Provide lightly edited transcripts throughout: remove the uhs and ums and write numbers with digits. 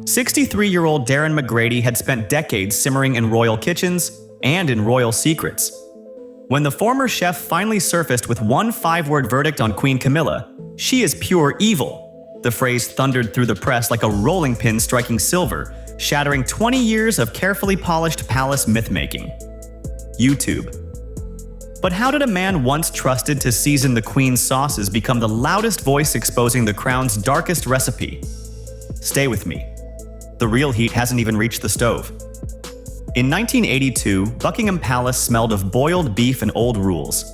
63-year-old Darren McGrady had spent decades simmering in royal kitchens and in royal secrets. When the former chef finally surfaced with one 5-word verdict on Queen Camilla, "She is pure evil," the phrase thundered through the press like a rolling pin striking silver, shattering 20 years of carefully polished palace myth-making. YouTube. But how did a man once trusted to season the Queen's sauces become the loudest voice exposing the crown's darkest recipe? Stay with me. The real heat hasn't even reached the stove. In 1982, Buckingham Palace smelled of boiled beef and old rules.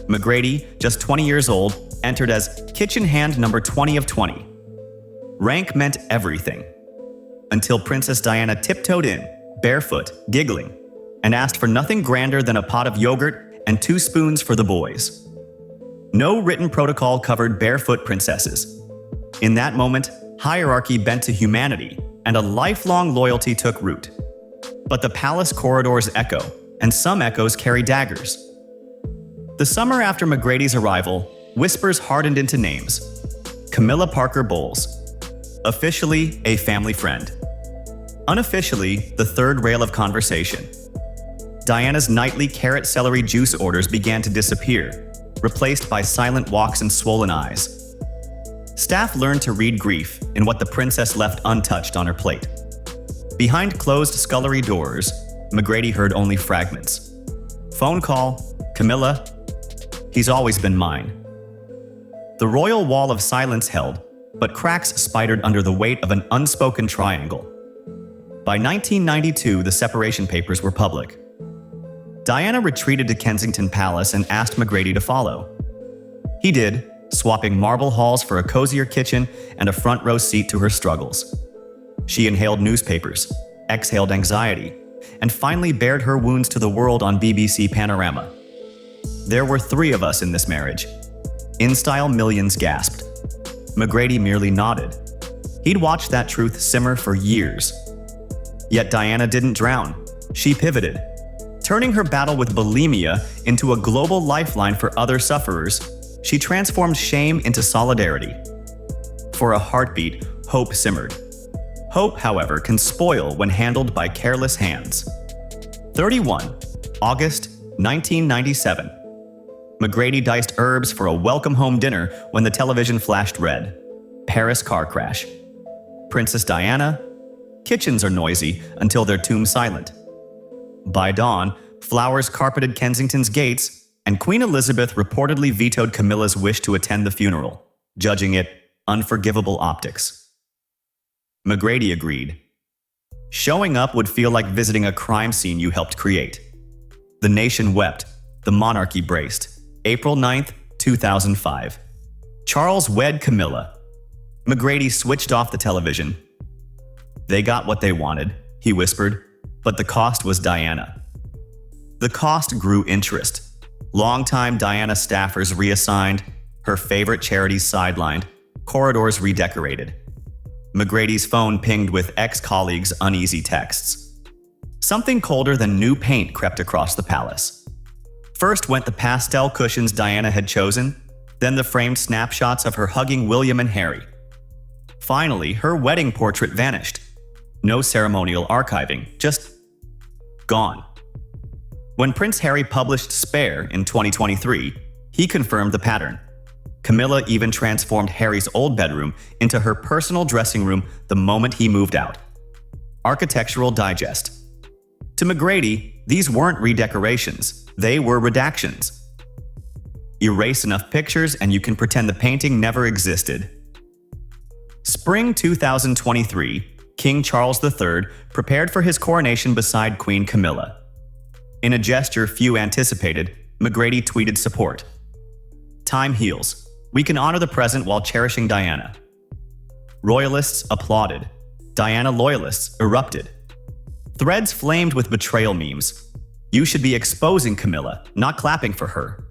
McGrady, just 20 years old, entered as kitchen hand number 20 of 20. Rank meant everything. Until Princess Diana tiptoed in, barefoot, giggling, and asked for nothing grander than a pot of yogurt and 2 spoons for the boys. No written protocol covered barefoot princesses. In that moment, hierarchy bent to humanity, and a lifelong loyalty took root. But the palace corridors echo, and some echoes carry daggers. The summer after McGrady's arrival, whispers hardened into names. Camilla Parker Bowles. Officially, a family friend. Unofficially, the third rail of conversation. Diana's nightly carrot celery juice orders began to disappear, replaced by silent walks and swollen eyes. Staff learned to read grief in what the princess left untouched on her plate. Behind closed scullery doors, McGrady heard only fragments. Phone call, Camilla, he's always been mine. The royal wall of silence held, but cracks spidered under the weight of an unspoken triangle. By 1992, the separation papers were public. Diana retreated to Kensington Palace and asked McGrady to follow. He did, swapping marble halls for a cozier kitchen and a front row seat to her struggles. She inhaled newspapers, exhaled anxiety, and finally bared her wounds to the world on BBC Panorama. There were 3 of us in this marriage. In-style millions gasped. McGrady merely nodded. He'd watched that truth simmer for years. Yet Diana didn't drown. She pivoted, turning her battle with bulimia into a global lifeline for other sufferers. She transformed shame into solidarity. For a heartbeat, hope simmered. Hope, however, can spoil when handled by careless hands. 31. August 1997. McGrady diced herbs for a welcome home dinner when the television flashed red. Paris car crash. Princess Diana? Kitchens are noisy until they're tomb silent. By dawn, flowers carpeted Kensington's gates, and Queen Elizabeth reportedly vetoed Camilla's wish to attend the funeral, judging it unforgivable optics. McGrady agreed. Showing up would feel like visiting a crime scene you helped create. The nation wept. The monarchy braced. April 9th, 2005. Charles wed Camilla. McGrady switched off the television. They got what they wanted, he whispered, but the cost was Diana. The cost grew interest. Longtime Diana staffers reassigned, her favorite charities sidelined, corridors redecorated. McGrady's phone pinged with ex-colleagues' uneasy texts. Something colder than new paint crept across the palace. First went the pastel cushions Diana had chosen, then the framed snapshots of her hugging William and Harry. Finally, her wedding portrait vanished. No ceremonial archiving, just gone. When Prince Harry published Spare in 2023, he confirmed the pattern. Camilla even transformed Harry's old bedroom into her personal dressing room the moment he moved out. Architectural Digest. To McGrady, these weren't redecorations, they were redactions. Erase enough pictures and you can pretend the painting never existed. Spring 2023, King Charles III prepared for his coronation beside Queen Camilla. In a gesture few anticipated, McGrady tweeted support. Time heals. We can honor the present while cherishing Diana. Royalists applauded. Diana loyalists erupted. Threads flamed with betrayal memes. You should be exposing Camilla, not clapping for her.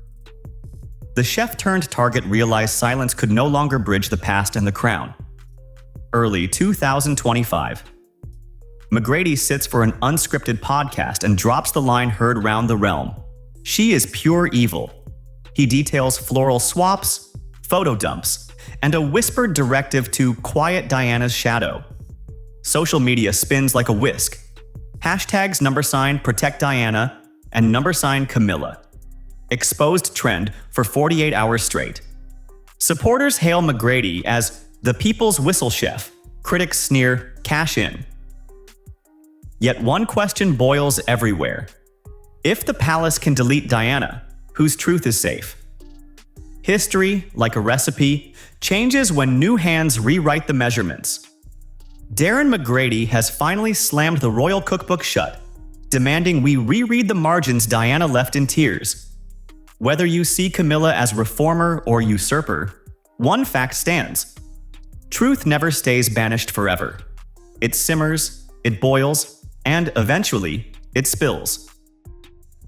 The chef-turned-target realized silence could no longer bridge the past and the crown. Early 2025. McGrady sits for an unscripted podcast and drops the line heard round the realm. She is pure evil. He details floral swaps, photo dumps, and a whispered directive to quiet Diana's shadow. social media spins like a whisk. Hashtags #protect Diana and #Camilla. Exposed trend for 48 hours straight. Supporters hail McGrady as the people's whistle chef. Critics sneer, cash in. Yet one question boils everywhere. If the palace can delete Diana, whose truth is safe? History, like a recipe, changes when new hands rewrite the measurements. Darren McGrady has finally slammed the royal cookbook shut, demanding we reread the margins Diana left in tears. Whether you see Camilla as reformer or usurper, one fact stands. Truth never stays banished forever. It simmers, it boils, and eventually, it spills.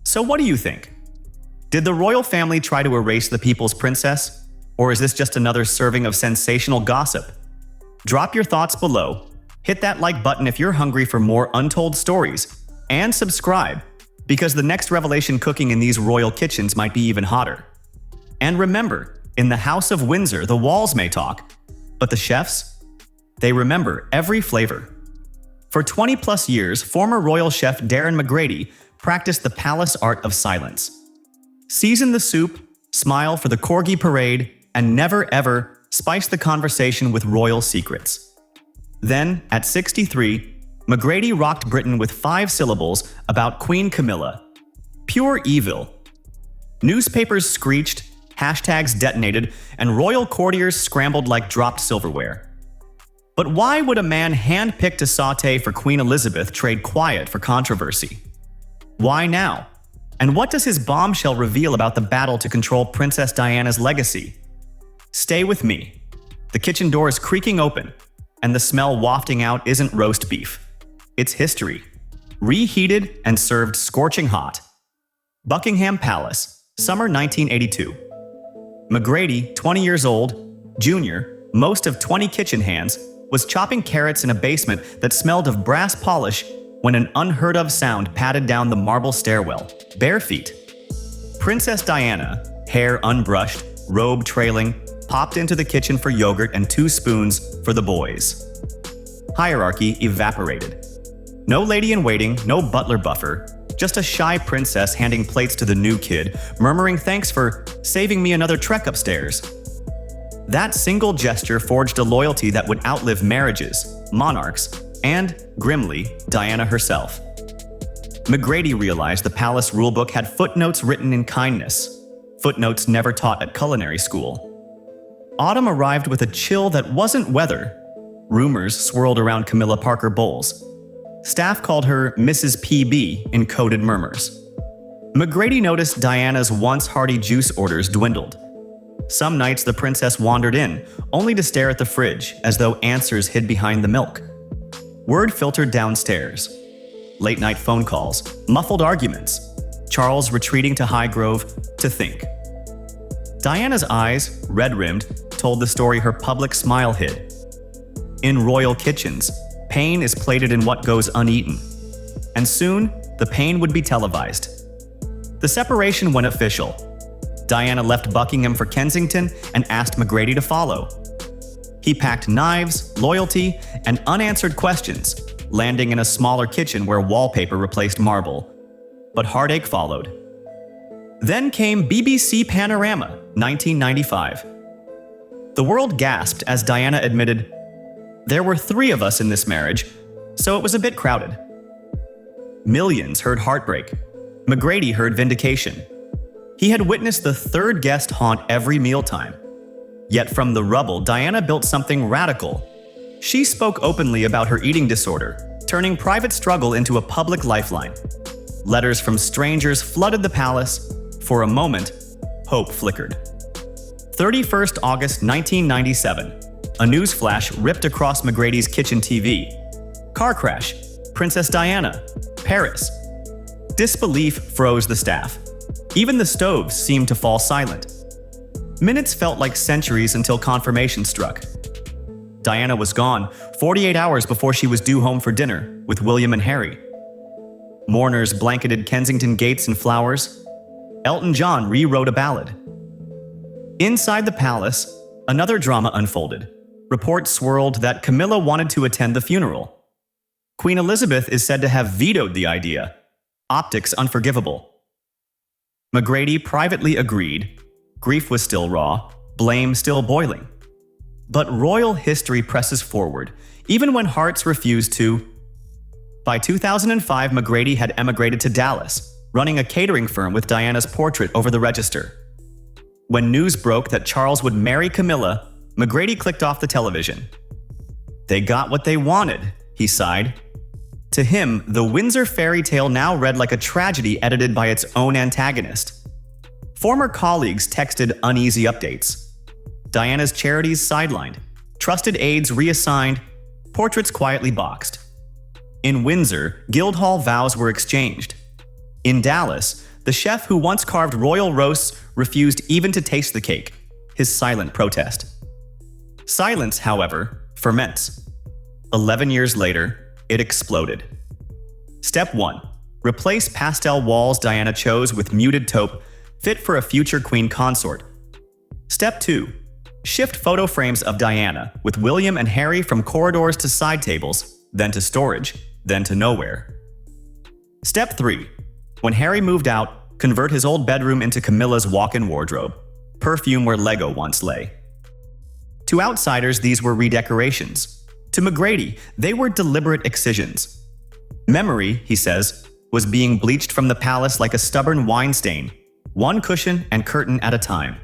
So what do you think? Did the royal family try to erase the people's princess? Or is this just another serving of sensational gossip? Drop your thoughts below, hit that like button if you're hungry for more untold stories, and subscribe, because the next revelation cooking in these royal kitchens might be even hotter. And remember, in the House of Windsor, the walls may talk, but the chefs? They remember every flavor. For 20+ years, former royal chef Darren McGrady practiced the palace art of silence. Season the soup, smile for the corgi parade, and never ever spice the conversation with royal secrets. Then, at 63, McGrady rocked Britain with 5 syllables about Queen Camilla. Pure e-vil. Newspapers screeched, hashtags detonated, and royal courtiers scrambled like dropped silverware. But why would a man hand-picked to sauté for Queen Elizabeth trade quiet for controversy? Why now? And what does his bombshell reveal about the battle to control Princess Diana's legacy? Stay with me. The kitchen door is creaking open, and the smell wafting out isn't roast beef. It's history. Reheated and served scorching hot. Buckingham Palace, summer 1982. McGrady, 20 years old, junior, most of 20 kitchen hands, was chopping carrots in a basement that smelled of brass polish when an unheard-of sound patted down the marble stairwell. Bare feet. Princess Diana, hair unbrushed, robe trailing, popped into the kitchen for yogurt and 2 spoons for the boys. Hierarchy evaporated. No lady-in-waiting, no butler buffer, just a shy princess handing plates to the new kid, murmuring thanks for saving me another trek upstairs. That single gesture forged a loyalty that would outlive marriages, monarchs, and, grimly, Diana herself. McGrady realized the palace rulebook had footnotes written in kindness, footnotes never taught at culinary school. Autumn arrived with a chill that wasn't weather. Rumors swirled around Camilla Parker Bowles. Staff called her Mrs. PB in coded murmurs. McGrady noticed Diana's once hearty juice orders dwindled. Some nights the princess wandered in, only to stare at the fridge as though answers hid behind the milk. Word filtered downstairs. Late-night phone calls, muffled arguments. Charles retreating to Highgrove to think. Diana's eyes, red-rimmed, told the story her public smile hid. In royal kitchens, pain is plated in what goes uneaten. And soon, the pain would be televised. The separation went official. Diana left Buckingham for Kensington and asked McGrady to follow. He packed knives, loyalty, and unanswered questions, landing in a smaller kitchen where wallpaper replaced marble. But heartache followed. Then came BBC Panorama, 1995. The world gasped as Diana admitted, "There were 3 of us in this marriage, so it was a bit crowded." Millions heard heartbreak. McGrady heard vindication. He had witnessed the 3rd guest haunt every mealtime. Yet from the rubble, Diana built something radical. She spoke openly about her eating disorder, turning private struggle into a public lifeline. Letters from strangers flooded the palace. For a moment, hope flickered. 31st August 1997. A news flash ripped across McGrady's kitchen TV. Car crash. Princess Diana. Paris. Disbelief froze the staff. Even the stoves seemed to fall silent. Minutes felt like centuries until confirmation struck. Diana was gone 48 hours before she was due home for dinner with William and Harry. Mourners blanketed Kensington gates in flowers. Elton John rewrote a ballad. Inside the palace, another drama unfolded. Reports swirled that Camilla wanted to attend the funeral, Queen Elizabeth is said to have vetoed the idea. Optics unforgivable. McGrady privately agreed. Grief was still raw, blame still boiling. But royal history presses forward, even when hearts refuse to. By 2005, McGrady had emigrated to Dallas, running a catering firm with Diana's portrait over the register. When news broke that Charles would marry Camilla, McGrady clicked off the television. They got what they wanted, he sighed. To him, the Windsor fairy tale now read like a tragedy edited by its own antagonist. Former colleagues texted uneasy updates. Diana's charities sidelined, trusted aides reassigned, portraits quietly boxed. In Windsor, Guildhall vows were exchanged. In Dallas, the chef who once carved royal roasts refused even to taste the cake, his silent protest. Silence, however, ferments. 11 years later, it exploded. Step 1. Replace pastel walls Diana chose with muted taupe, fit for a future queen consort. Step 2. Shift photo frames of Diana, with William and Harry from corridors to side tables, then to storage, then to nowhere. Step 3. When Harry moved out, convert his old bedroom into Camilla's walk-in wardrobe, perfume where Lego once lay. To outsiders, these were redecorations. To McGrady, they were deliberate excisions. Memory, he says, was being bleached from the palace like a stubborn wine stain, one cushion and curtain at a time.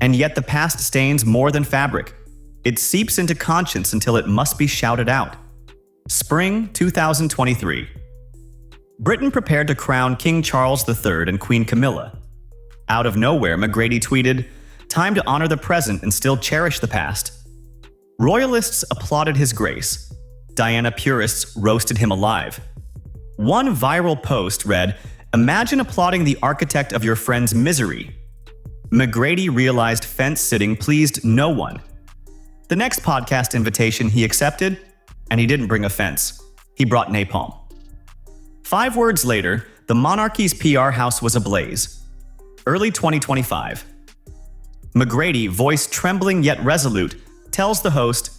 And yet the past stains more than fabric. It seeps into conscience until it must be shouted out. Spring 2023. Britain prepared to crown King Charles III and Queen Camilla. Out of nowhere, McGrady tweeted, "Time to honor the present and still cherish the past." Royalists applauded his grace. Diana purists roasted him alive. One viral post read, "Imagine applauding the architect of your friend's misery." McGrady realized fence-sitting pleased no one. The next podcast invitation he accepted, and he didn't bring a fence. He brought napalm. 5 words later, the monarchy's PR house was ablaze. Early 2025. McGrady, voice trembling yet resolute, tells the host,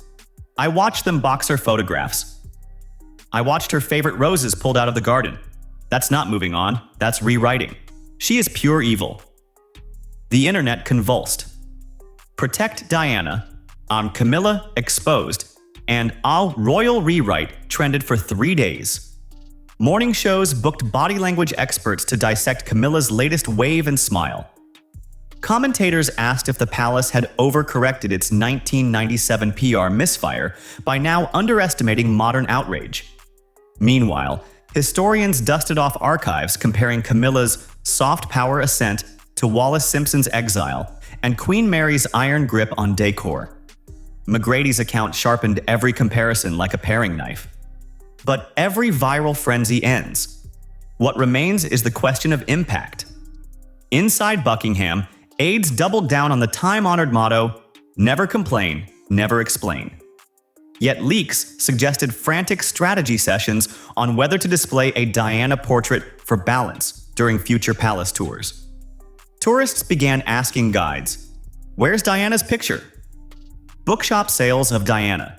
"I watched them box her photographs. I watched her favorite roses pulled out of the garden. That's not moving on, that's rewriting. She is pure evil." The internet convulsed. Protect Diana, Camilla exposed, and I'll royal rewrite trended for 3 days. Morning shows booked body language experts to dissect Camilla's latest wave and smile. Commentators asked if the palace had overcorrected its 1997 PR misfire by now underestimating modern outrage. Meanwhile, historians dusted off archives comparing Camilla's soft power ascent to Wallis Simpson's exile and Queen Mary's iron grip on decor. McGrady's account sharpened every comparison like a paring knife. But every viral frenzy ends. What remains is the question of impact. Inside Buckingham, aides doubled down on the time-honored motto, "Never complain, never explain." Yet leaks suggested frantic strategy sessions on whether to display a Diana portrait for balance during future palace tours. Tourists began asking guides, "Where's Diana's picture?" Bookshop sales of Diana.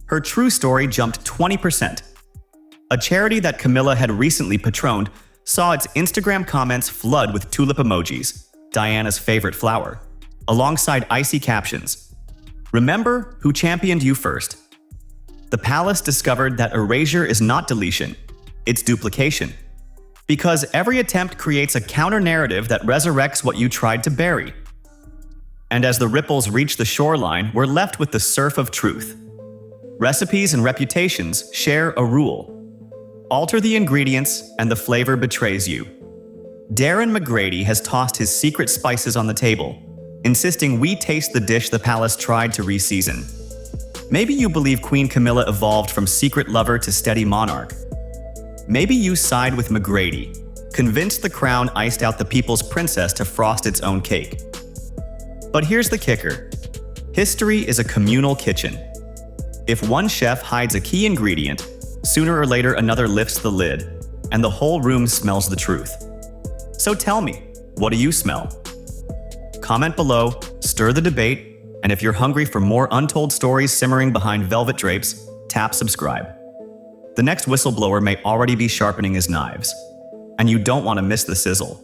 Her true story jumped 20%. A charity that Camilla had recently patroned saw its Instagram comments flood with tulip emojis, Diana's favorite flower, alongside icy captions. "Remember who championed you first." The palace discovered that erasure is not deletion, it's duplication. Because every attempt creates a counter-narrative that resurrects what you tried to bury. And as the ripples reach the shoreline, we're left with the surf of truth. Recipes and reputations share a rule. Alter the ingredients and the flavor betrays you. Darren McGrady has tossed his secret spices on the table, insisting we taste the dish the palace tried to reseason. Maybe you believe Queen Camilla evolved from secret lover to steady monarch. Maybe you side with McGrady, convinced the crown iced out the people's princess to frost its own cake. But here's the kicker. History is a communal kitchen. If one chef hides a key ingredient, sooner or later another lifts the lid, and the whole room smells the truth. So tell me, what do you smell? Comment below, stir the debate, and if you're hungry for more untold stories simmering behind velvet drapes, tap subscribe. the next whistleblower may already be sharpening his knives. And you don't want to miss the sizzle.